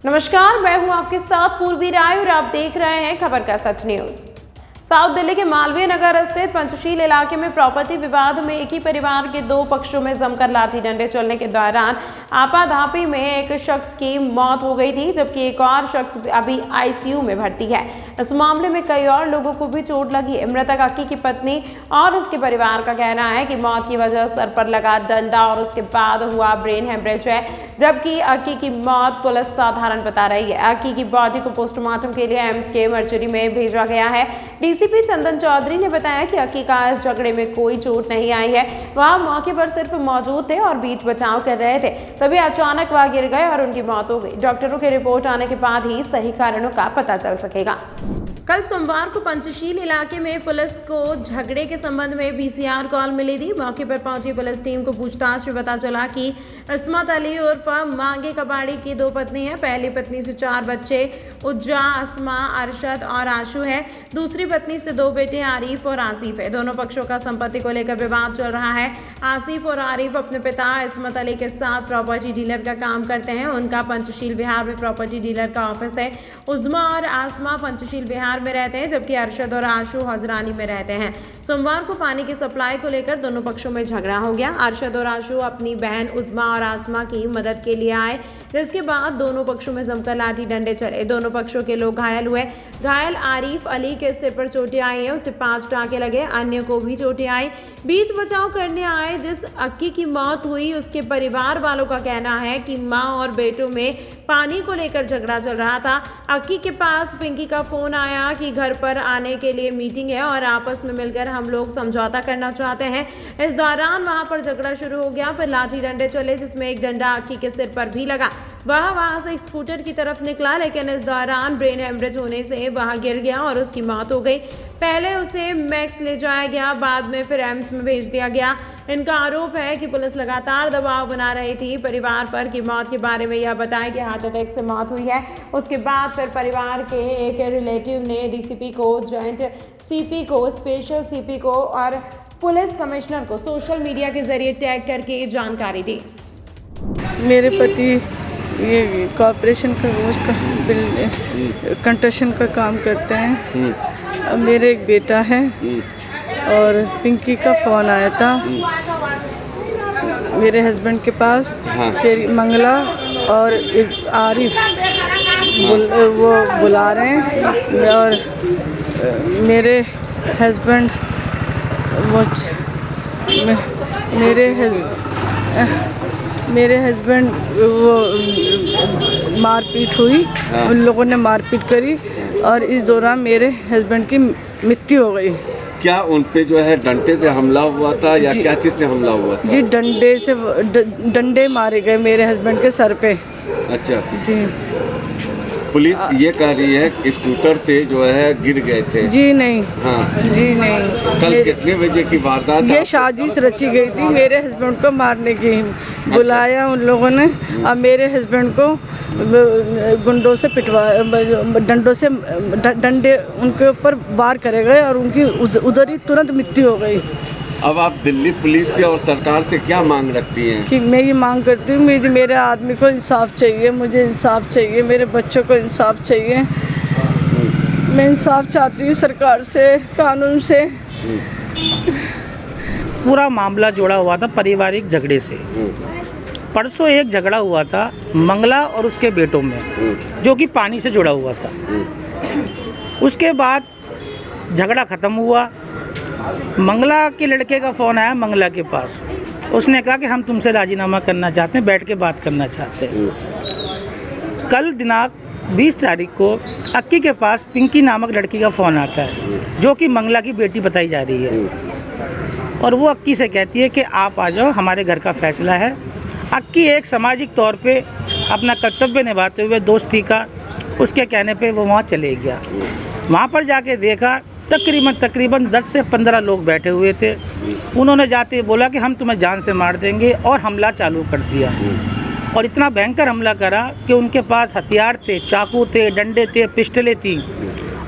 नमस्कार, मैं हूं आपके साथ पूर्वी राय और आप देख रहे हैं खबर का सच न्यूज। साउथ दिल्ली के मालवीय नगर स्थित पंचशील इलाके में प्रॉपर्टी विवाद में एक ही परिवार के दो पक्षों में जमकर लाठी डंडे चलने के दौरान आपाधापी में एक शख्स की मौत हो गई थी, जबकि एक और शख्स अभी आईसीयू में भर्ती है। इस मामले में कई और लोगों को भी चोट लगी है। मृतक अक्की की पत्नी और उसके परिवार का कहना है कि मौत की वजह सर पर लगा डंडा और उसके बाद हुआ ब्रेन हेमरेज है, जबकि अक्की की मौत पुलिस साधारण बता रही है। अक्की की बॉडी को पोस्टमार्टम के लिए एम्स के मर्चरी में भेजा गया है। डीसीपी चंदन चौधरी ने बताया कि अक्की का इस झगड़े में कोई चोट नहीं आई है। वह मौके पर सिर्फ मौजूद थे और बीच बचाव कर रहे थे, तभी अचानक वह गिर गए और उनकी मौत हो गई। डॉक्टरों की रिपोर्ट आने के बाद ही सही कारणों का पता चल सकेगा। कल सोमवार को पंचशील इलाके में पुलिस को झगड़े के संबंध में बीसीआर कॉल मिली थी। मौके पर पहुंची पुलिस टीम को पूछताछ में पता चला कि इस्मत अली उर्फ मांगे कबाड़ी की दो पत्नी है। पहली पत्नी से 4 बच्चे उज्जा, अस्मा, अरशद और आशु है। दूसरी पत्नी से 2 बेटे आरिफ और आसिफ है। दोनों पक्षों का संपत्ति को लेकर विवाद चल रहा है। आसिफ और आरिफ अपने पिता इस्मत अली के साथ प्रॉपर्टी डीलर का काम करते हैं। उनका पंचशील बिहार में प्रॉपर्टी डीलर का ऑफिस है। उज्मा और आसमा पंचशील बिहार में रहते हैं, जबकि अरशद और आशु हजरानी में रहते हैं। सोमवार को पानी की सप्लाई को लेकर दोनों पक्षों में झगड़ा हो गया। अरशद और आशु अपनी बहन उज्मा और आसमा की मदद के लिए आए, जिसके बाद दोनों पक्षों में जमकर लाठी डंडे चले। दोनों पक्षों के लोग घायल हुए। घायल आरिफ अली के सिर पर चोटें आई हैं, उसे 5 टाँके लगे, अन्य को भी चोटें आई। बीच बचाव करने आए जिस अक्की की मौत हुई, उसके परिवार वालों का कहना है कि माँ और बेटों में पानी को लेकर झगड़ा चल रहा था। अक्की के पास पिंकी का फोन आया कि घर पर आने के लिए मीटिंग है और आपस में मिलकर हम लोग समझौता करना चाहते हैं। इस दौरान वहां पर झगड़ा शुरू हो गया। फिर लाठी डंडे चले, जिसमें एक डंडा अक्की के सिर पर भी लगा। वह वहां से स्कूटर की तरफ निकला, लेकिन इस दौरान ब्रेन हेमरेज होने से वह गिर गया और उसकी मौत हो गई। पहले उसे मैक्स ले जाया गया, बाद में फिर एम्स में भेज दिया गया। इनका आरोप है कि पुलिस लगातार दबाव बना रही थी परिवार पर कि मौत के बारे में यह बताएं कि हार्ट अटैक से मौत हुई है। उसके बाद फिर परिवार के एक रिलेटिव ने डीसीपी को, जॉइंट सीपी को, स्पेशल सीपी को और पुलिस कमिश्नर को सोशल मीडिया के जरिए टैग करके जानकारी दी। मेरे पति ये कॉर्पोरेशन का उसका कंस्ट्रक्शन का काम करते हैं। अब मेरे एक बेटा है और पिंकी का फ़ोन आया था मेरे हस्बैंड के पास। फिर मंगला और आरिफ वो बुला रहे हैं और मेरे हस्बैंड मेरे हस्बैंड वो मारपीट हुई। उन लोगों ने मारपीट करी और इस दौरान मेरे हस्बैंड की मृत्यु हो गई। क्या उन पे जो है डंडे से हमला हुआ था या क्या चीज़ से हमला हुआ था? जी, डंडे मारे गए मेरे हस्बैंड के सर पे। अच्छा जी। पुलिस ये कह रही है कि स्कूटर से जो है गिर गए थे। जी नहीं। हाँ जी नहीं। कल कितने बजे की वारदात? ये साजिश रची गई थी मेरे हस्बैंड को मारने की। बुलाया उन लोगों ने और मेरे हस्बैंड को गुंडों से डंडों से डंडे उनके ऊपर वार करे गए और उनकी उधर ही तुरंत मृत्यु हो गई। अब आप दिल्ली पुलिस से और सरकार से क्या मांग रखती हैं? कि मैं ये मांग करती हूँ मेरे आदमी को इंसाफ चाहिए, मुझे इंसाफ चाहिए, मेरे बच्चों को इंसाफ चाहिए। मैं इंसाफ चाहती हूँ सरकार से, कानून से। पूरा मामला जुड़ा हुआ था पारिवारिक झगड़े से। परसों एक झगड़ा हुआ था मंगला और उसके बेटों में, जो कि पानी से जुड़ा हुआ था। उसके बाद झगड़ा ख़त्म हुआ। मंगला के लड़के का फ़ोन आया मंगला के पास। उसने कहा कि हम तुमसे राजीनामा करना चाहते हैं, बैठ के बात करना चाहते हैं। कल दिनांक 20 तारीख को अक्की के पास पिंकी नामक लड़की का फ़ोन आता है, जो कि मंगला की बेटी बताई जा रही है। और वो अक्की से कहती है कि आप आ जाओ, हमारे घर का फैसला है। अक्की एक सामाजिक तौर पे अपना कर्तव्य निभाते हुए दोस्ती का उसके कहने पे वो वहाँ चले गया। वहाँ पर जाके देखा तकरीबन 10 से 15 लोग बैठे हुए थे। उन्होंने जाते बोला कि हम तुम्हें जान से मार देंगे और हमला चालू कर दिया। और इतना भयंकर हमला करा कि उनके पास हथियार थे, चाकू थे, डंडे थे, पिस्टलें थी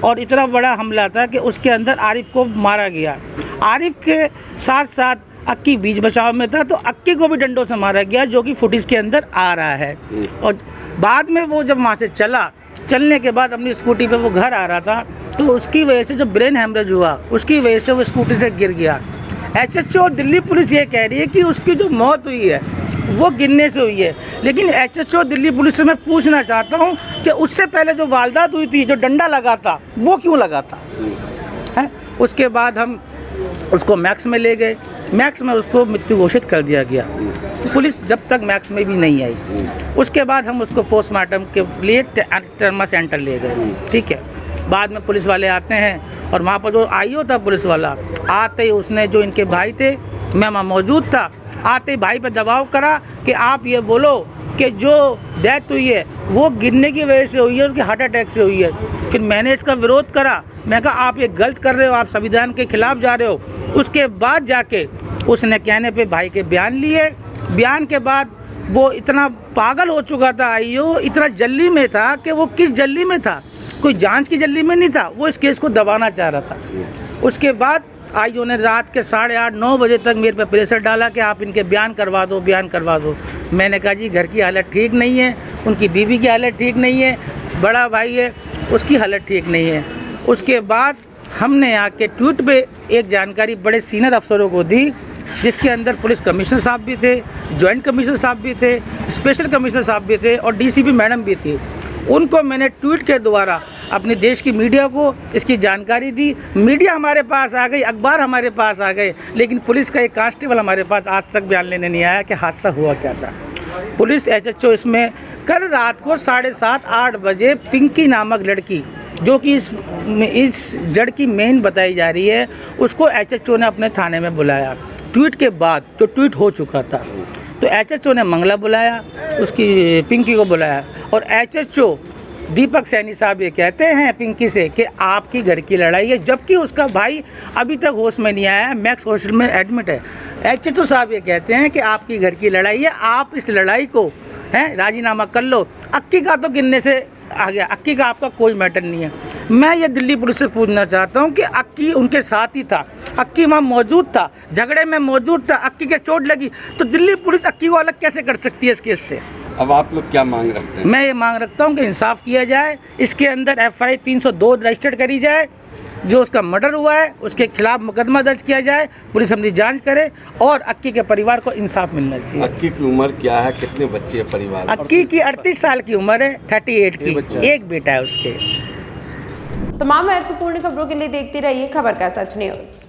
और इतना बड़ा हमला था कि उसके अंदर आरिफ को मारा गया। आरिफ के साथ साथ अक्की बीच बचाव में था, तो अक्की को भी डंडों से मारा गया, जो कि फुटेज के अंदर आ रहा है। और बाद में वो जब वहाँ से चलने के बाद अपनी स्कूटी पे वो घर आ रहा था, तो उसकी वजह से जो ब्रेन हेमरेज हुआ, उसकी वजह से वो स्कूटी से गिर गया। एचएचओ दिल्ली पुलिस ये कह रही है कि उसकी जो मौत हुई है वो गिरने से हुई है, लेकिन एचएचओ दिल्ली पुलिस से मैं पूछना चाहता हूँ कि उससे पहले जो वारदात हुई थी, जो डंडा लगा था, वो क्यों लगा था है? उसके बाद हम उसको मैक्स में ले गए, मैक्स में उसको मृत्यु घोषित कर दिया गया। पुलिस जब तक मैक्स में भी नहीं आई, उसके बाद हम उसको पोस्टमार्टम के लिए ट्रमा सेंटर ले गए। ठीक है, बाद में पुलिस वाले आते हैं और वहाँ पर जो आईओ था पुलिस वाला, आते ही उसने जो इनके भाई थे, मैं वहाँ मौजूद था, आते ही भाई पर दबाव करा कि आप ये बोलो कि जो डेथ हुई है वो गिरने की वजह से हुई है, उसकी हार्ट अटैक से हुई है। फिर मैंने इसका विरोध करा, मैं कहा आप ये गलत कर रहे हो, आप संविधान के खिलाफ जा रहे हो। उसके बाद जाके उसने कहने पे भाई के बयान लिए। बयान के बाद वो इतना पागल हो चुका था, आईओ इतना जल्दी में था कि वो किस जल्दी में था, कोई जांच की जल्दी में नहीं था, वो इस केस को दबाना चाह रहा था। उसके बाद आईओ ने रात के 8:30-9 बजे तक मेरे पे प्रेशर डाला कि आप इनके बयान करवा दो, बयान करवा दो। मैंने कहा जी घर की हालत ठीक नहीं है, उनकी बीवी की हालत ठीक नहीं है, बड़ा भाई है उसकी हालत ठीक नहीं है। उसके बाद हमने आके ट्वीट पे एक जानकारी बड़े सीनियर अफसरों को दी, जिसके अंदर पुलिस कमिश्नर साहब भी थे, जॉइंट कमिश्नर साहब भी थे, स्पेशल कमिश्नर साहब भी थे और डीसीपी मैडम भी थी। उनको मैंने ट्वीट के द्वारा अपने देश की मीडिया को इसकी जानकारी दी। मीडिया हमारे पास आ गई, अखबार हमारे पास आ गए, लेकिन पुलिस का एक कांस्टेबल हमारे पास आज तक बयान लेने नहीं आया कि हादसा हुआ क्या था। पुलिस एचएचओ इसमें कल रात को 7:30-8 बजे पिंकी नामक लड़की, जो कि इस जड़ की मेन बताई जा रही है, उसको एचएचओ ने अपने थाने में बुलाया। ट्वीट के बाद जो ट्वीट हो चुका था, तो एचएचओ ने मंगला बुलाया, उसकी पिंकी को बुलाया, और एचएचओ दीपक सैनी साहब ये कहते हैं पिंकी से कि आपकी घर की लड़ाई है, जबकि उसका भाई अभी तक होश में नहीं आया है, मैक्स हॉस्पिटल में एडमिट है। एचएचओ साहब ये कहते हैं कि आपकी घर की लड़ाई है, आप इस लड़ाई को राजीनामा कर लो। अक्की का तो गिनने से आ गया, अक्की का आपका कोई मैटर नहीं है। मैं ये दिल्ली पुलिस से पूछना चाहता हूँ कि अक्की उनके साथ ही था, अक्की वहाँ मौजूद था, झगड़े में मौजूद था, अक्की के चोट लगी, तो दिल्ली पुलिस अक्की को अलग कैसे कर सकती है इस केस से? अब आप लोग क्या मांग रखते हैं? मैं ये मांग रखता हूँ कि इंसाफ किया जाए, इसके अंदर FI 302 रजिस्टर्ड करी जाए, जो उसका मर्डर हुआ है उसके खिलाफ मुकदमा दर्ज किया जाए, पुलिस अपनी जांच करे और अक्की के परिवार को इंसाफ मिलना चाहिए। अक्की की उम्र क्या है, कितने बच्चे हैं परिवार? अक्की की 38 साल की उम्र है, 38 की, एक बेटा है उसके। तमाम महत्वपूर्ण खबरों के लिए देखते रहिए खबर का सच न्यूज़।